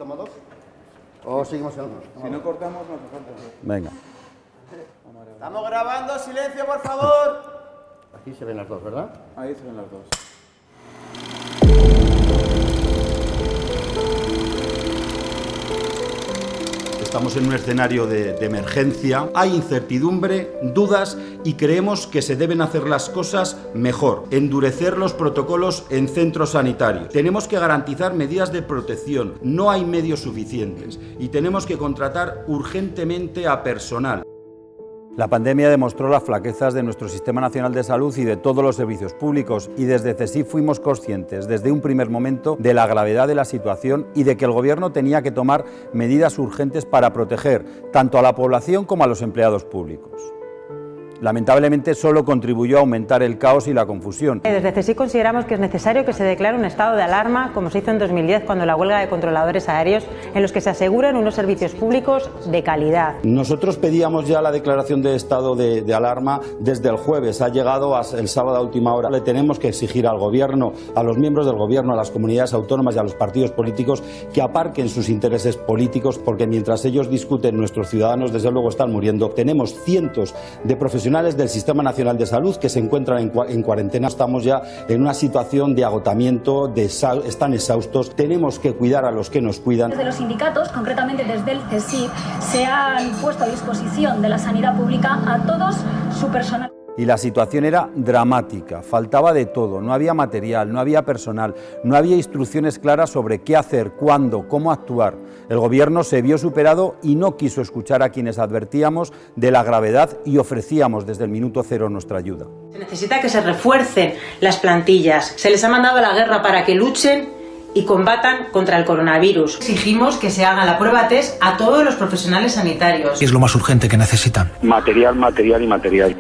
toma 2? ¿O seguimos en uno? Si no cortamos, no hace falta. Venga. Estamos grabando, silencio, por favor. Aquí se ven las dos, ¿verdad? Ahí se ven las dos. Estamos en un escenario de emergencia, hay incertidumbre, dudas y creemos que se deben hacer las cosas mejor, endurecer los protocolos en centros sanitarios. Tenemos que garantizar medidas de protección, no hay medios suficientes y tenemos que contratar urgentemente a personal. La pandemia demostró las flaquezas de nuestro Sistema Nacional de Salud y de todos los servicios públicos y desde CSIC fuimos conscientes desde un primer momento de la gravedad de la situación y de que el Gobierno tenía que tomar medidas urgentes para proteger tanto a la población como a los empleados públicos. Lamentablemente solo contribuyó a aumentar el caos y la confusión. Desde CSIC consideramos que es necesario que se declare un estado de alarma, como se hizo en 2010 cuando la huelga de controladores aéreos, en los que se aseguren unos servicios públicos de calidad. Nosotros pedíamos ya la declaración de estado de alarma desde el jueves, ha llegado el sábado a última hora. Le tenemos que exigir al Gobierno, a los miembros del Gobierno, a las comunidades autónomas y a los partidos políticos que aparquen sus intereses políticos, porque mientras ellos discuten, nuestros ciudadanos desde luego están muriendo. Tenemos cientos de profesionales del Sistema Nacional de Salud que se encuentran en cuarentena. Estamos ya en una situación de agotamiento, están exhaustos. Tenemos que cuidar a los que nos cuidan. Desde los sindicatos, concretamente desde el CSIC, se han puesto a disposición de la sanidad pública a todos su personal. Y la situación era dramática, faltaba de todo, no había material, no había personal, no había instrucciones claras sobre qué hacer, cuándo, cómo actuar. El Gobierno se vio superado y no quiso escuchar a quienes advertíamos de la gravedad y ofrecíamos desde el minuto cero nuestra ayuda. Se necesita que se refuercen las plantillas, se les ha mandado a la guerra para que luchen y combatan contra el coronavirus. Exigimos que se haga la prueba test a todos los profesionales sanitarios. Es lo más urgente que necesitan. Material y material.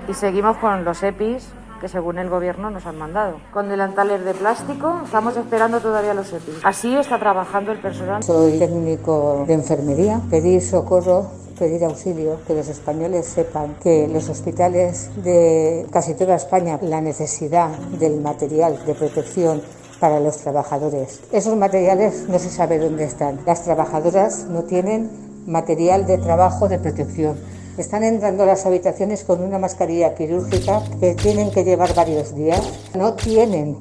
Y seguimos con los EPIs que según el Gobierno nos han mandado. Con delantales de plástico, estamos esperando todavía los EPIs. Así está trabajando el personal. Soy técnico de enfermería. Pedir socorro, pedir auxilio, que los españoles sepan que los hospitales de casi toda España, la necesidad del material de protección para los trabajadores. Esos materiales no se sabe dónde están. Las trabajadoras no tienen material de trabajo de protección. Están entrando a las habitaciones con una mascarilla quirúrgica que tienen que llevar varios días. No tienen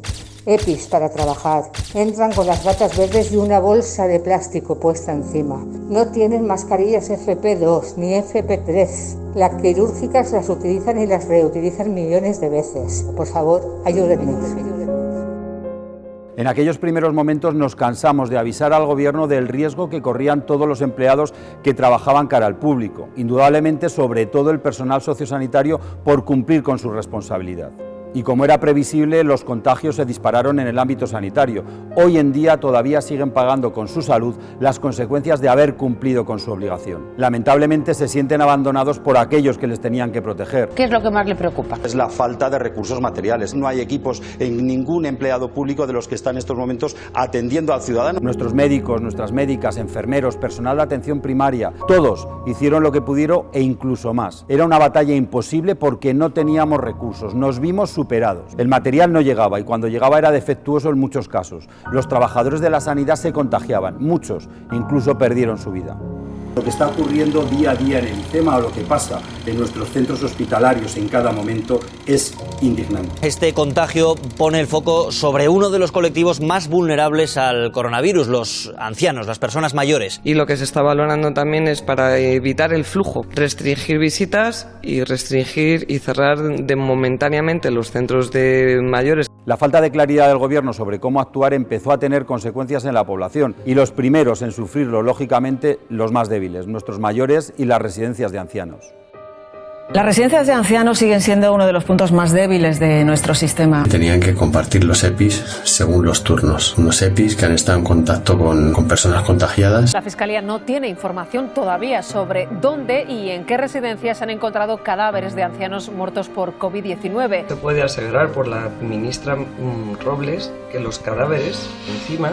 EPIs para trabajar. Entran con las batas verdes y una bolsa de plástico puesta encima. No tienen mascarillas FP2 ni FP3. Las quirúrgicas las utilizan y las reutilizan millones de veces. Por favor, ayúdennos. En aquellos primeros momentos nos cansamos de avisar al Gobierno del riesgo que corrían todos los empleados que trabajaban cara al público, indudablemente sobre todo el personal sociosanitario por cumplir con su responsabilidad. Y como era previsible, los contagios se dispararon en el ámbito sanitario. Hoy en día todavía siguen pagando con su salud las consecuencias de haber cumplido con su obligación. Lamentablemente se sienten abandonados por aquellos que les tenían que proteger. ¿Qué es lo que más le preocupa? Es la falta de recursos materiales. No hay equipos en ningún empleado público de los que están en estos momentos atendiendo al ciudadano. Nuestros médicos, nuestras médicas, enfermeros, personal de atención primaria, todos hicieron lo que pudieron e incluso más. Era una batalla imposible porque no teníamos recursos. Nos vimos superados. El material no llegaba y cuando llegaba era defectuoso en muchos casos. Los trabajadores de la sanidad se contagiaban, muchos incluso perdieron su vida. Lo que está ocurriendo día a día en el tema o lo que pasa en nuestros centros hospitalarios en cada momento es indignante. Este contagio pone el foco sobre uno de los colectivos más vulnerables al coronavirus, los ancianos, las personas mayores. Y lo que se está valorando también es para evitar el flujo, restringir visitas y restringir y cerrar momentáneamente los centros de mayores. La falta de claridad del Gobierno sobre cómo actuar empezó a tener consecuencias en la población y los primeros en sufrirlo, lógicamente, los más débiles, nuestros mayores y las residencias de ancianos. Las residencias de ancianos siguen siendo uno de los puntos más débiles de nuestro sistema. Tenían que compartir los EPIs según los turnos. Unos EPIs que han estado en contacto con personas contagiadas. La Fiscalía no tiene información todavía sobre dónde y en qué residencias han encontrado cadáveres de ancianos muertos por COVID-19. Se puede asegurar por la ministra Robles que los cadáveres encima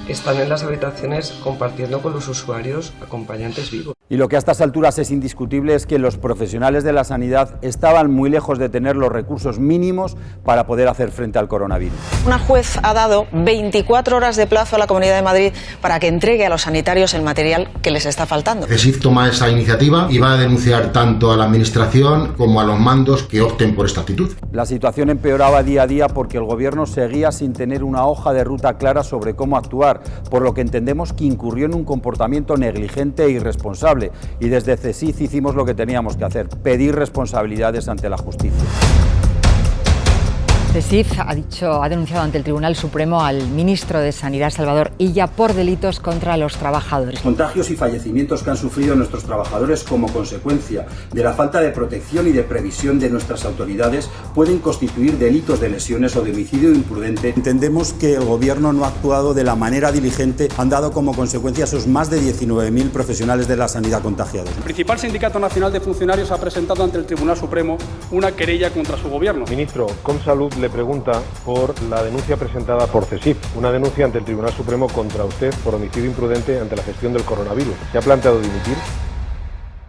están en las habitaciones compartiendo con los usuarios acompañantes vivos. Y lo que a estas alturas es indiscutible es que los profesionales de la sanidad estaban muy lejos de tener los recursos mínimos para poder hacer frente al coronavirus. Una juez ha dado 24 horas de plazo a la Comunidad de Madrid para que entregue a los sanitarios el material que les está faltando. CESIF toma esa iniciativa y va a denunciar tanto a la Administración como a los mandos que opten por esta actitud. La situación empeoraba día a día porque el Gobierno seguía sin tener una hoja de ruta clara sobre cómo actuar, por lo que entendemos que incurrió en un comportamiento negligente e irresponsable. Y desde CESIF hicimos lo que teníamos que hacer, pedir responsabilidades ante la justicia. CESIF ha denunciado ante el Tribunal Supremo al ministro de Sanidad, Salvador Illa, por delitos contra los trabajadores. Contagios y fallecimientos que han sufrido nuestros trabajadores como consecuencia de la falta de protección y de previsión de nuestras autoridades pueden constituir delitos de lesiones o de homicidio imprudente. Entendemos que el Gobierno no ha actuado de la manera diligente, han dado como consecuencia esos más de 19.000 profesionales de la sanidad contagiados. El principal sindicato nacional de funcionarios ha presentado ante el Tribunal Supremo una querella contra su gobierno. Ministro, Comsalud le pregunta por la denuncia presentada por CESIF, una denuncia ante el Tribunal Supremo contra usted por homicidio imprudente ante la gestión del coronavirus. ¿Se ha planteado dimitir?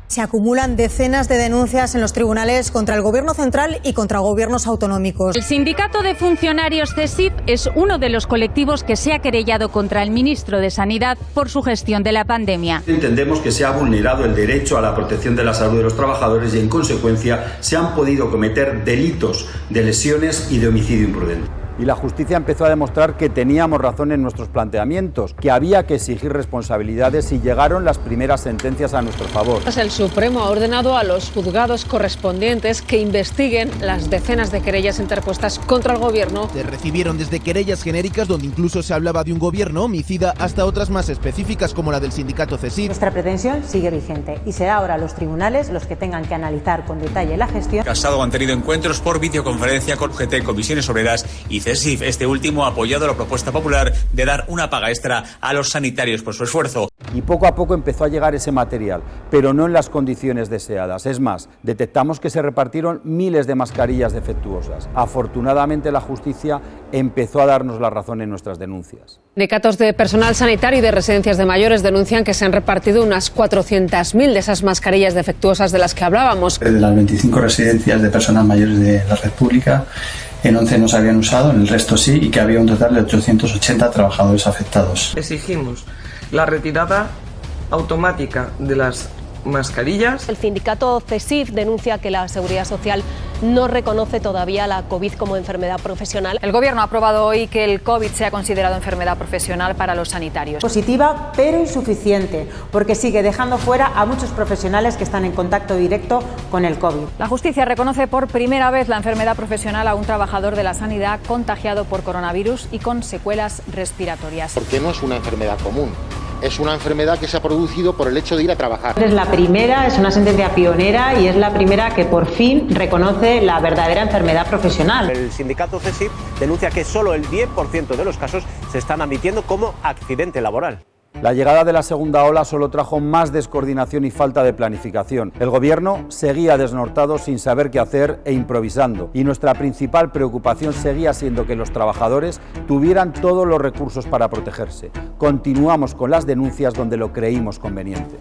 Se acumulan decenas de denuncias en los tribunales contra el Gobierno central y contra gobiernos autonómicos. El sindicato de funcionarios CESIF es uno de los colectivos que se ha querellado contra el ministro de Sanidad por su gestión de la pandemia. Entendemos que se ha vulnerado el derecho a la protección de la salud de los trabajadores y, en consecuencia, se han podido cometer delitos de lesiones y de homicidio imprudente. Y la justicia empezó a demostrar que teníamos razón en nuestros planteamientos, que había que exigir responsabilidades, y llegaron las primeras sentencias a nuestro favor. El Supremo ha ordenado a los juzgados correspondientes que investiguen las decenas de querellas interpuestas contra el Gobierno. Se recibieron desde querellas genéricas, donde incluso se hablaba de un gobierno homicida, hasta otras más específicas como la del sindicato CESIF. Nuestra pretensión sigue vigente y será ahora los tribunales los que tengan que analizar con detalle la gestión. Casado han tenido encuentros por videoconferencia con UGT, Comisiones Obreras y CESIF. Este último ha apoyado la propuesta popular de dar una paga extra a los sanitarios por su esfuerzo. Y poco a poco empezó a llegar ese material, pero no en las condiciones deseadas. Es más, detectamos que se repartieron miles de mascarillas defectuosas. Afortunadamente, la justicia empezó a darnos la razón en nuestras denuncias. Sindicatos de personal sanitario y de residencias de mayores denuncian que se han repartido unas 400.000 de esas mascarillas defectuosas de las que hablábamos. De las 25 residencias de personas mayores de la red pública, en 11 no se habían usado, en el resto sí, y que había un total de 880 trabajadores afectados. Exigimos la retirada automática de las mascarillas. El sindicato CESIF denuncia que la Seguridad Social no reconoce todavía la COVID como enfermedad profesional. El Gobierno ha aprobado hoy que el COVID sea considerado enfermedad profesional para los sanitarios. Positiva, pero insuficiente, porque sigue dejando fuera a muchos profesionales que están en contacto directo con el COVID. La justicia reconoce por primera vez la enfermedad profesional a un trabajador de la sanidad contagiado por coronavirus y con secuelas respiratorias. Porque no es una enfermedad común. Es una enfermedad que se ha producido por el hecho de ir a trabajar. Es la primera, es una sentencia pionera y es la primera que por fin reconoce la verdadera enfermedad profesional. El sindicato CESIF denuncia que solo el 10% de los casos se están admitiendo como accidente laboral. La llegada de la segunda ola solo trajo más descoordinación y falta de planificación. El Gobierno seguía desnortado, sin saber qué hacer e improvisando. Y nuestra principal preocupación seguía siendo que los trabajadores tuvieran todos los recursos para protegerse. Continuamos con las denuncias donde lo creímos conveniente.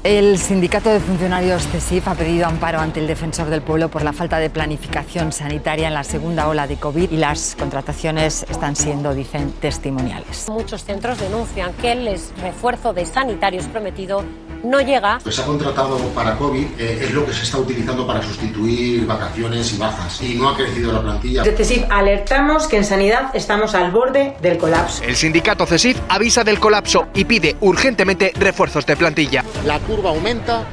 El sindicato de funcionarios CESIF ha pedido amparo ante el Defensor del Pueblo por la falta de planificación sanitaria en la segunda ola de COVID, y las contrataciones están siendo, dicen, testimoniales. Muchos centros denuncian que el refuerzo de sanitarios prometido no llega. Lo que se ha contratado para COVID es lo que se está utilizando para sustituir vacaciones y bajas, y no ha crecido la plantilla. Desde CESIF alertamos que en sanidad estamos al borde del colapso. El sindicato CESIF avisa del colapso y pide urgentemente refuerzos de plantilla. La curva aumenta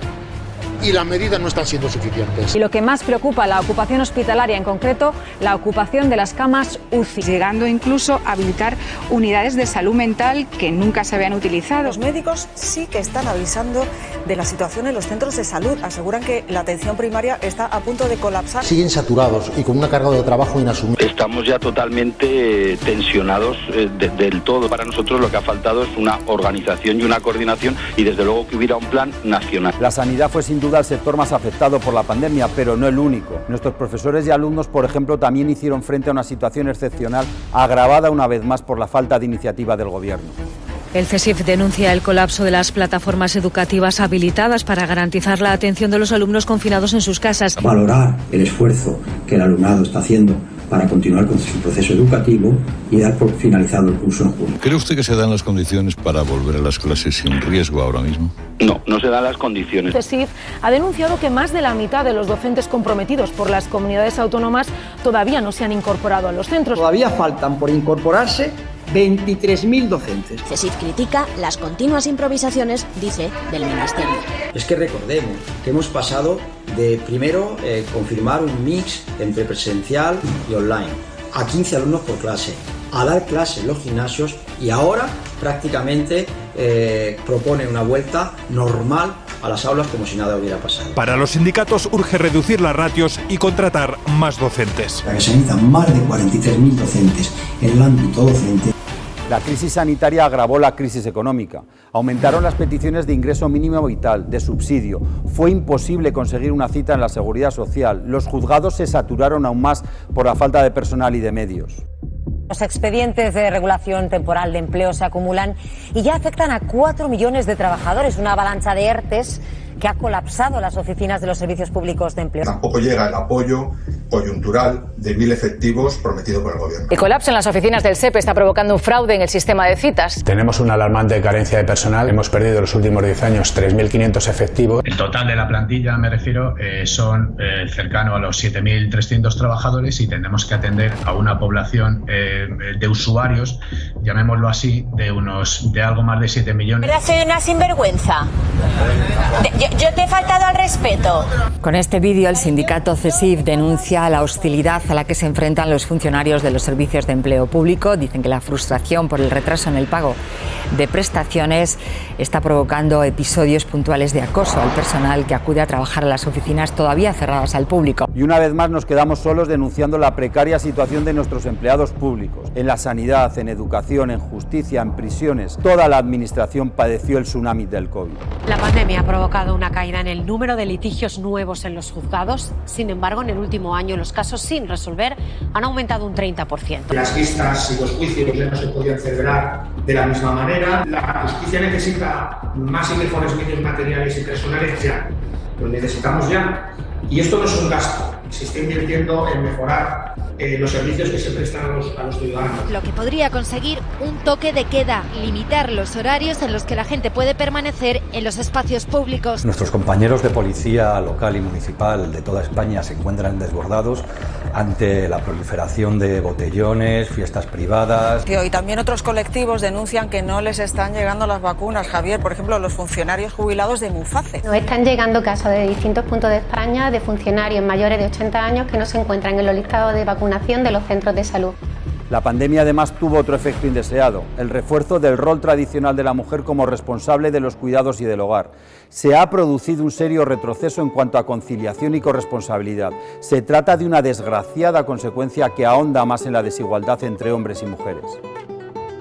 y las medidas no están siendo suficientes. Y lo que más preocupa, la ocupación hospitalaria, en concreto la ocupación de las camas UCI. Llegando incluso a habilitar unidades de salud mental que nunca se habían utilizado. Los médicos sí que están avisando de la situación en los centros de salud. Aseguran que la atención primaria está a punto de colapsar. Siguen saturados y con una carga de trabajo inasumible. Estamos ya totalmente tensionados del todo. Para nosotros lo que ha faltado es una organización y una coordinación, y desde luego que hubiera un plan nacional. La sanidad fue sin duda el sector más afectado por la pandemia, pero no el único. Nuestros profesores y alumnos, por ejemplo, también hicieron frente a una situación excepcional, agravada una vez más por la falta de iniciativa del Gobierno. El CSIF denuncia el colapso de las plataformas educativas habilitadas para garantizar la atención de los alumnos confinados en sus casas. Valorar el esfuerzo que el alumnado está haciendo para continuar con su proceso educativo y dar por finalizado el curso en junio. ¿Cree usted que se dan las condiciones para volver a las clases sin riesgo ahora mismo? No se dan las condiciones. El CSIF ha denunciado que más de la mitad de los docentes comprometidos por las comunidades autónomas todavía no se han incorporado a los centros. Todavía faltan por incorporarse 23.000 docentes. CSIF critica las continuas improvisaciones, dice, del Ministerio. Es que recordemos que hemos pasado de primero confirmar un mix entre presencial y online, a 15 alumnos por clase, a dar clases en los gimnasios y ahora prácticamente propone una vuelta normal a las aulas como si nada hubiera pasado. Para los sindicatos urge reducir las ratios y contratar más docentes. Se necesitan más de 43.000 docentes en el ámbito docente. La crisis sanitaria agravó la crisis económica. Aumentaron las peticiones de ingreso mínimo vital, de subsidio. Fue imposible conseguir una cita en la Seguridad Social. Los juzgados se saturaron aún más por la falta de personal y de medios. Los expedientes de regulación temporal de empleo se acumulan y ya afectan a 4 millones de trabajadores, una avalancha de ERTEs que ha colapsado las oficinas de los servicios públicos de empleo. Tampoco llega el apoyo coyuntural de 1.000 efectivos prometido por el Gobierno. El colapso en las oficinas del SEP está provocando un fraude en el sistema de citas. Tenemos una alarmante carencia de personal. Hemos perdido en los últimos 10 años 3.500 efectivos. El total de la plantilla, me refiero, son cercano a los 7.300 trabajadores y tenemos que atender a una población de usuarios, llamémoslo así, de algo más de 7 millones. Pero soy una sinvergüenza. Yo te he faltado al respeto. Con este vídeo, el sindicato CSIF denuncia la hostilidad a la que se enfrentan los funcionarios de los servicios de empleo público. Dicen que la frustración por el retraso en el pago de prestaciones está provocando episodios puntuales de acoso al personal que acude a trabajar a las oficinas todavía cerradas al público. Y una vez más nos quedamos solos denunciando la precaria situación de nuestros empleados públicos. En la sanidad, en educación, en justicia, en prisiones, toda la administración padeció el tsunami del COVID. La pandemia ha provocado una caída en el número de litigios nuevos en los juzgados. Sin embargo, en el último año los casos sin resolver han aumentado un 30%. Las vistas y los juicios ya no se podían celebrar de la misma manera. La justicia necesita más y mejores medios materiales y personales ya. Lo necesitamos ya. Y esto no es un gasto. Se está invirtiendo en mejorar los servicios que se prestan a los ciudadanos. Lo que podría conseguir un toque de queda, limitar los horarios en los que la gente puede permanecer en los espacios públicos. Nuestros compañeros de policía local y municipal de toda España se encuentran desbordados ante la proliferación de botellones, fiestas privadas. Y también otros colectivos denuncian que no les están llegando las vacunas, Javier, por ejemplo, los funcionarios jubilados de Muface. Nos están llegando casos de distintos puntos de España de funcionarios mayores de 80 años que no se encuentran en los listados de vacunación de los centros de salud. La pandemia además tuvo otro efecto indeseado, el refuerzo del rol tradicional de la mujer como responsable de los cuidados y del hogar. Se ha producido un serio retroceso en cuanto a conciliación y corresponsabilidad. Se trata de una desgraciada consecuencia que ahonda más en la desigualdad entre hombres y mujeres.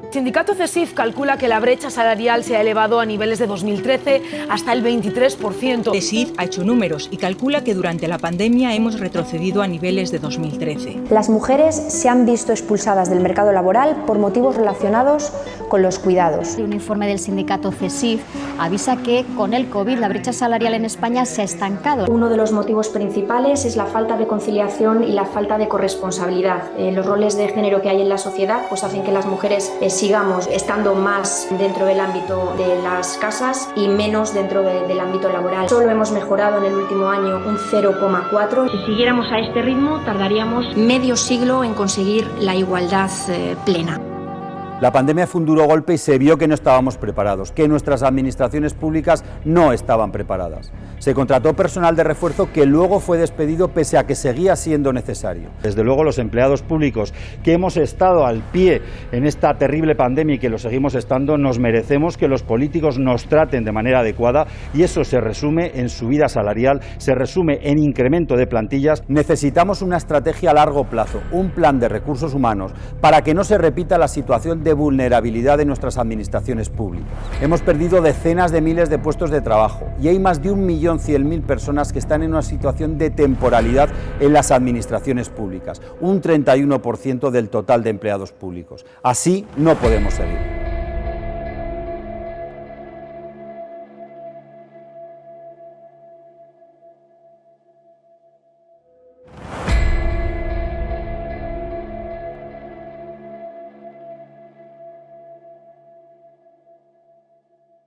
El sindicato CSIF calcula que la brecha salarial se ha elevado a niveles de 2013 hasta el 23%. CSIF ha hecho números y calcula que durante la pandemia hemos retrocedido a niveles de 2013. Las mujeres se han visto expulsadas del mercado laboral por motivos relacionados con los cuidados. Un informe del sindicato CSIF avisa que con el COVID la brecha salarial en España se ha estancado. Uno de los motivos principales es la falta de conciliación y la falta de corresponsabilidad. Los roles de género que hay en la sociedad pues hacen que las mujeres sigamos estando más dentro del ámbito de las casas y menos dentro del ámbito laboral. Solo hemos mejorado en el último año un 0,4. Si siguiéramos a este ritmo tardaríamos medio siglo en conseguir la igualdad plena. La pandemia fue un duro golpe y se vio que no estábamos preparados, que nuestras administraciones públicas no estaban preparadas. Se contrató personal de refuerzo que luego fue despedido pese a que seguía siendo necesario. Desde luego los empleados públicos que hemos estado al pie en esta terrible pandemia y que lo seguimos estando, nos merecemos que los políticos nos traten de manera adecuada y eso se resume en subida salarial, se resume en incremento de plantillas. Necesitamos una estrategia a largo plazo, un plan de recursos humanos para que no se repita la situación de vulnerabilidad de nuestras administraciones públicas. Hemos perdido decenas de miles de puestos de trabajo y hay más de 1.100.000 personas que están en una situación de temporalidad en las administraciones públicas, un 31% del total de empleados públicos. Así no podemos seguir.